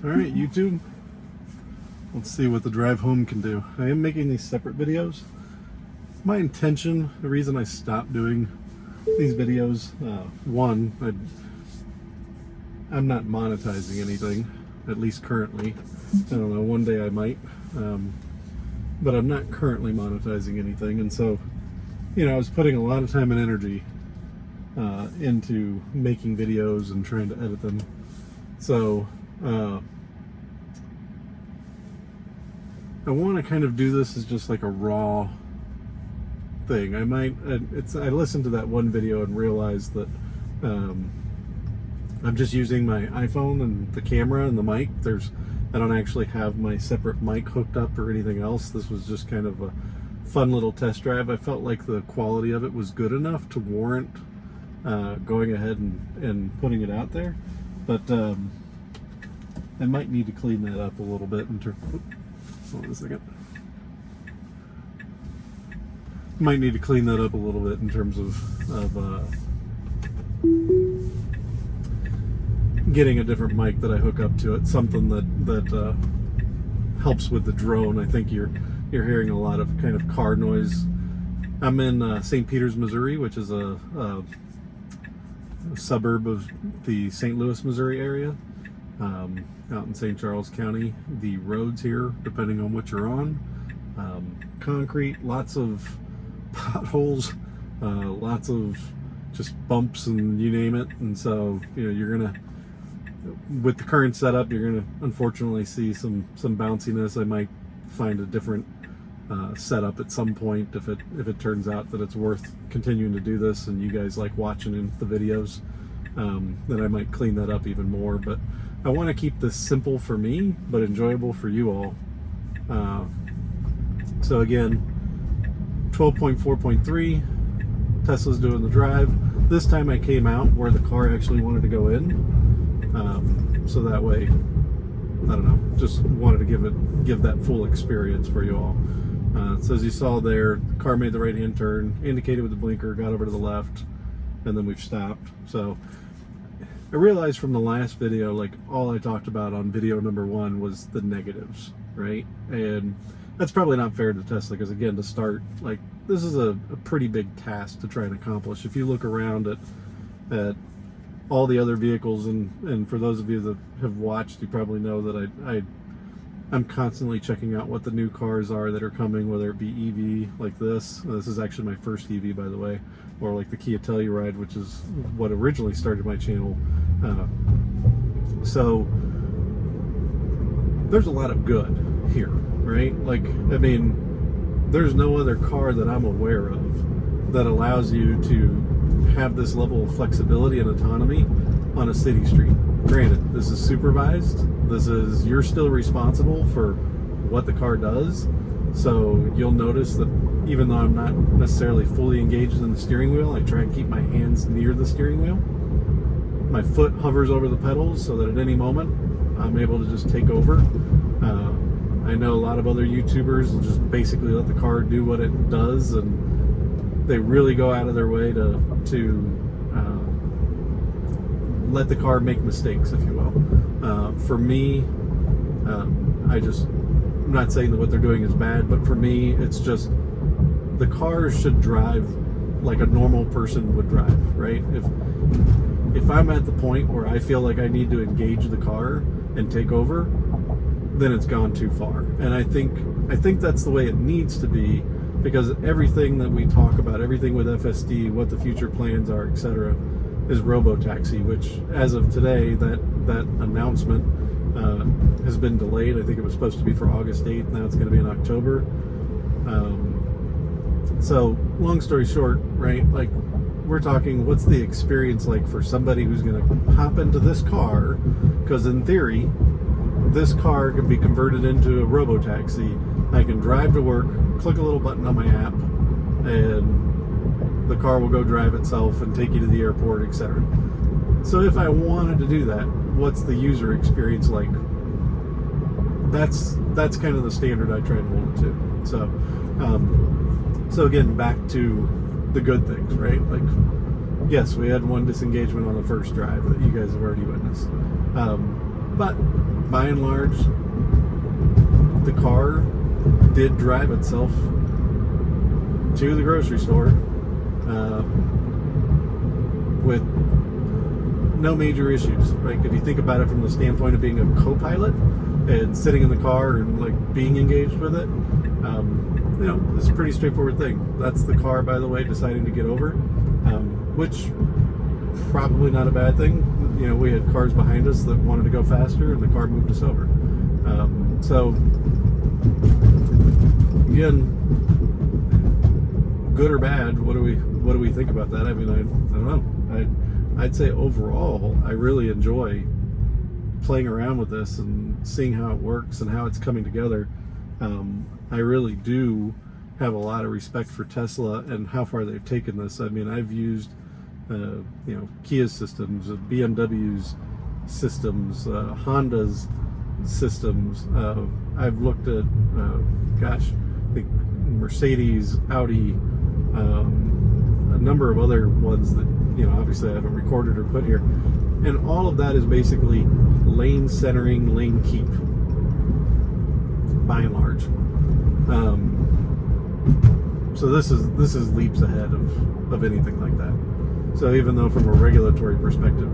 Alright, YouTube, let's see what the drive home can do. I am making these separate videos. My intention, the reason I stopped doing these videos, one, I'm not monetizing anything, at least currently. I don't know, one day I might, but I'm not currently monetizing anything, and so, you know, I was putting a lot of time and energy into making videos and trying to edit them. So, I want to kind of do this as just like a raw thing. I listened to that one video and realized that I'm just using my iPhone and the camera and the mic. I don't actually have my separate mic hooked up or anything else. This was just kind of a fun little test drive. I felt like the quality of it was good enough to warrant going ahead and putting it out there. But I might need to clean that up a little bit in terms. Hold on a second. Might need to clean that up a little bit in terms of getting a different mic that I hook up to it. Something that helps with the drone. I think you're hearing a lot of kind of car noise. I'm in St. Peters, Missouri, which is a suburb of the St. Louis, Missouri area. Out in St. Charles County. The roads here, depending on what you're on, concrete, lots of potholes, lots of just bumps and you name it. And so, you know, you're gonna, with the current setup, you're gonna unfortunately see some bounciness. I might find a different setup at some point if it turns out that it's worth continuing to do this and you guys like watching in the videos. Then I might clean that up even more. But I want to keep this simple for me, but enjoyable for you all. So again, 12.4.3, Tesla's doing the drive. This time I came out where the car actually wanted to go in. So that way, I don't know, just wanted to give that full experience for you all. So as you saw there, the car made the right-hand turn, indicated with the blinker, got over to the left, and then we've stopped. So I realized from the last video, like all I talked about on video number 1 was the negatives, right? And that's probably not fair to Tesla because, again, to start, like, this is a pretty big task to try and accomplish. If you look around at all the other vehicles, and for those of you that have watched, you probably know that I'm constantly checking out what the new cars are that are coming, whether it be EV like this. This is actually my first EV, by the way, or like the Kia Telluride, which is what originally started my channel. So there's a lot of good here, right? Like, I mean, there's no other car that I'm aware of that allows you to have this level of flexibility and autonomy on a city street. Granted, this is supervised. You're still responsible for what the car does. So you'll notice that even though I'm not necessarily fully engaged in the steering wheel, I try and keep my hands near the steering wheel. My foot hovers over the pedals so that at any moment I'm able to just take over. I know a lot of other YouTubers will just basically let the car do what it does, and they really go out of their way to let the car make mistakes, if you will. For me, I'm not saying that what they're doing is bad, but for me, it's just the car should drive like a normal person would drive, right? If I'm at the point where I feel like I need to engage the car and take over, then it's gone too far. And I think that's the way it needs to be, because everything that we talk about, everything with FSD, what the future plans are, etc., is Robotaxi, which as of today, that announcement has been delayed. I think it was supposed to be for August 8th. Now it's going to be in October. So long story short, right, like, we're talking, what's the experience like for somebody who's going to hop into this car? Because in theory, this car can be converted into a Robotaxi. I can drive to work, click a little button on my app, and the car will go drive itself and take you to the airport, etc. So if I wanted to do that, what's the user experience like? That's kind of the standard I try and hold it to. So again, back to the good things, right? Like, yes, we had one disengagement on the first drive that you guys have already witnessed. But by and large, the car did drive itself to the grocery store with no major issues. Like, if you think about it from the standpoint of being a co-pilot and sitting in the car and like being engaged with it, you know, it's a pretty straightforward thing. That's the car, by the way, deciding to get over, which probably not a bad thing. You know, we had cars behind us that wanted to go faster, and the car moved us over. So again, good or bad, what do we think about that? I mean, I don't know. I'd say overall, I really enjoy playing around with this and seeing how it works and how it's coming together. I really do have a lot of respect for Tesla and how far they've taken this. I mean, I've used you know, Kia's systems, BMW's systems, Honda's systems. I've looked at gosh, I think Mercedes, Audi, a number of other ones that, you know, obviously I haven't recorded or put here, and all of that is basically lane centering, lane keep, by and large. So this is leaps ahead of anything like that. So even though from a regulatory perspective,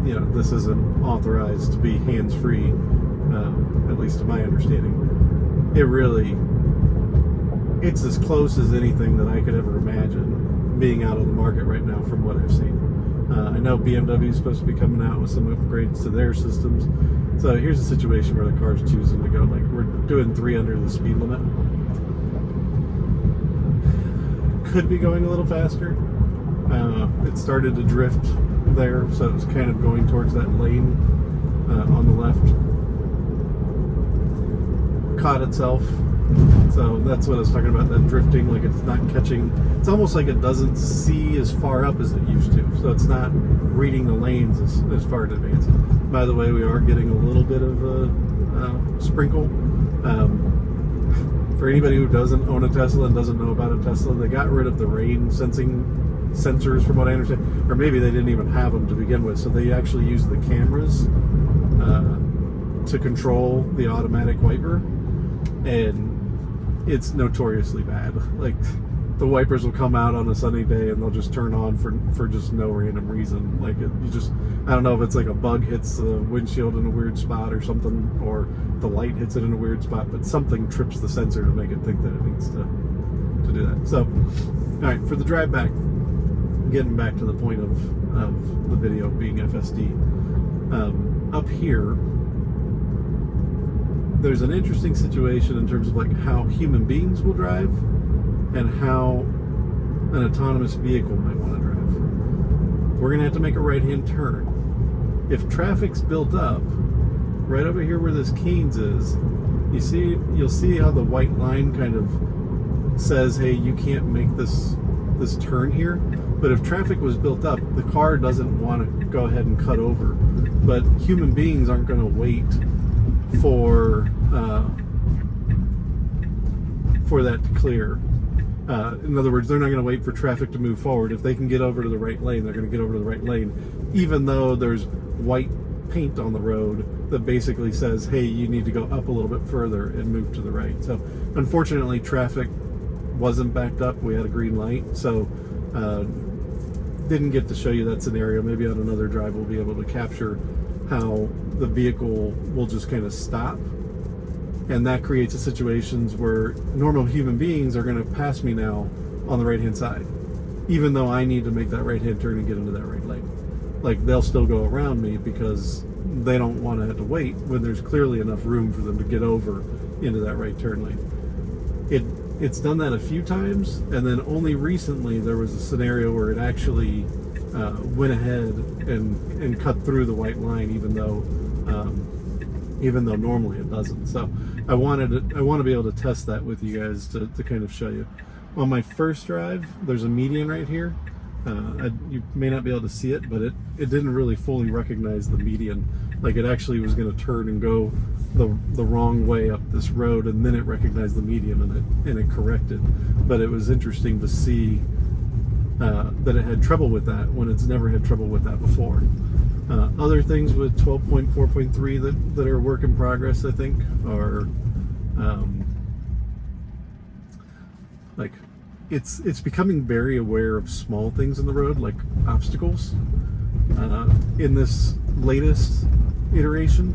you know, this isn't authorized to be hands-free, at least to my understanding, it's as close as anything that I could ever imagine being out on the market right now from what I've seen. I know BMW is supposed to be coming out with some upgrades to their systems. So here's a situation where the car's choosing to go, like, we're doing 3 under the speed limit. Could be going a little faster. It started to drift there, so it was kind of going towards that lane on the left. Caught itself. So that's what I was talking about, that drifting, like it's not catching. It's almost like it doesn't see as far up as it used to. So it's not reading the lanes as far in advance. By the way, we are getting a little bit of a sprinkle. For anybody who doesn't own a Tesla and doesn't know about a Tesla, they got rid of the rain sensing sensors, from what I understand, or maybe they didn't even have them to begin with. So they actually use the cameras to control the automatic wiper, and it's notoriously bad. Like, the wipers will come out on a sunny day and they'll just turn on for just no random reason. Like, I don't know if it's like a bug hits the windshield in a weird spot or something, or the light hits it in a weird spot, but something trips the sensor to make it think that it needs to do that. So, all right, for the drive back, getting back to the point of the video being FSD, up here, there's an interesting situation in terms of like how human beings will drive and how an autonomous vehicle might want to drive. We're going to have to make a right-hand turn. If traffic's built up, right over here where this Canes is, you'll see how the white line kind of says, hey, you can't make this turn here. But if traffic was built up, the car doesn't want to go ahead and cut over. But human beings aren't going to wait for that to clear. In other words, they're not going to wait for traffic to move forward. If they can get over to the right lane, they're going to get over to the right lane, even though there's white paint on the road that basically says, hey, you need to go up a little bit further and move to the right. So unfortunately, traffic wasn't backed up. We had a green light, so didn't get to show you that scenario. Maybe on another drive we'll be able to capture how the vehicle will just kind of stop, and that creates a situations where normal human beings are going to pass me now on the right hand side, even though I need to make that right hand turn and get into that right lane. Like, they'll still go around me because they don't want to have to wait when there's clearly enough room for them to get over into that right turn lane. It's done that a few times, and then only recently there was a scenario where it actually went ahead and cut through the white line, even though normally it doesn't. So I want to be able to test that with you guys to kind of show you. On my first drive, there's a median right here. You may not be able to see it, but it didn't really fully recognize the median. Like, it actually was going to turn and go the wrong way up this road, and then it recognized the median and it corrected. But it was interesting to see that it had trouble with that when it's never had trouble with that before. Other things with 12.4.3 that are work in progress, I think, are like it's becoming very aware of small things in the road, like obstacles, in this latest iteration.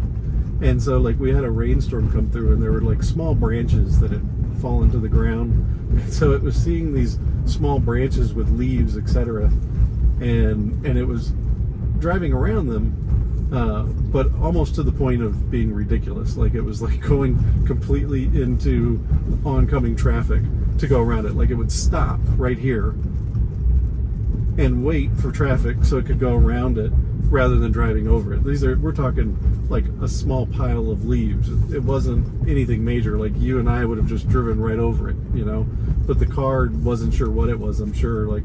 And so like we had a rainstorm come through and there were like small branches that had fallen to the ground, and so it was seeing these small branches with leaves, etc., and it was driving around them, but almost to the point of being ridiculous. Like it was like going completely into oncoming traffic to go around it. Like it would stop right here and wait for traffic so it could go around it rather than driving over it. We're talking like a small pile of leaves. It wasn't anything major. Like you and I would have just driven right over it, you know, but the car wasn't sure what it was. I'm sure like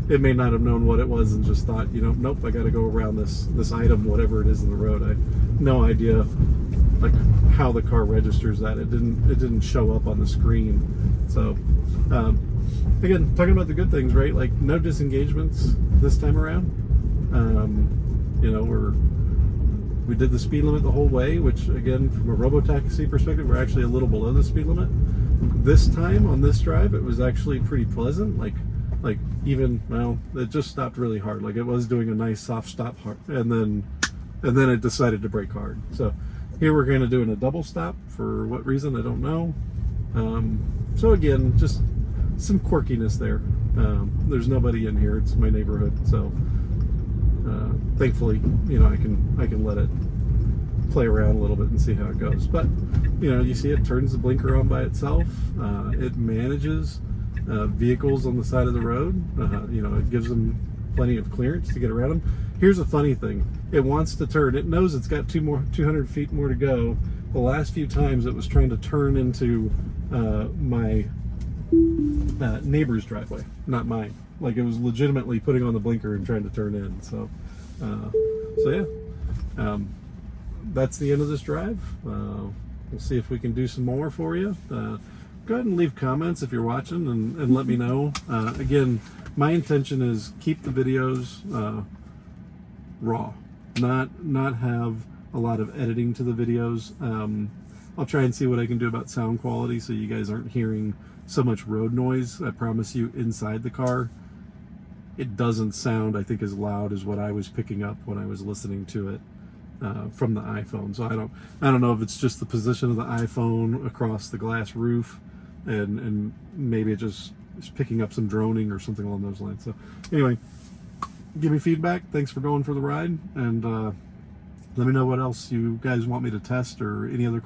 it may not have known what it was and just thought, you know, nope, I got to go around this item, whatever it is in the road. I no idea like how the car registers that. It didn't show up on the screen. So again, talking about the good things, right? Like no disengagements this time around. You know, we did the speed limit the whole way, which again, from a Robotaxi perspective, we're actually a little below the speed limit. This time on this drive, it was actually pretty pleasant. Like even, well, it just stopped really hard. Like it was doing a nice soft stop hard, and then it decided to brake hard. So here we're going to do a double stop. For what reason, I don't know. So again, just some quirkiness there. There's nobody in here. It's my neighborhood, so thankfully, you know, I can let it play around a little bit and see how it goes. But you know, you see it turns the blinker on by itself. It manages vehicles on the side of the road. You know, it gives them plenty of clearance to get around them. Here's a funny thing: it wants to turn. It knows it's got 200 feet more to go. The last few times it was trying to turn into my neighbor's driveway, not mine. Like it was legitimately putting on the blinker and trying to turn in. So yeah, that's the end of this drive. We'll see if we can do some more for you. Go ahead and leave comments if you're watching, and let me know. Again, my intention is keep the videos raw, not have a lot of editing to the videos. I'll try and see what I can do about sound quality so you guys aren't hearing so much road noise. I promise you, inside the car, it doesn't sound, I think, as loud as what I was picking up when I was listening to it from the iPhone. So I don't know if it's just the position of the iPhone across the glass roof, and maybe it just is picking up some droning or something along those lines. So anyway, give me feedback. Thanks for going for the ride, and let me know what else you guys want me to test or any other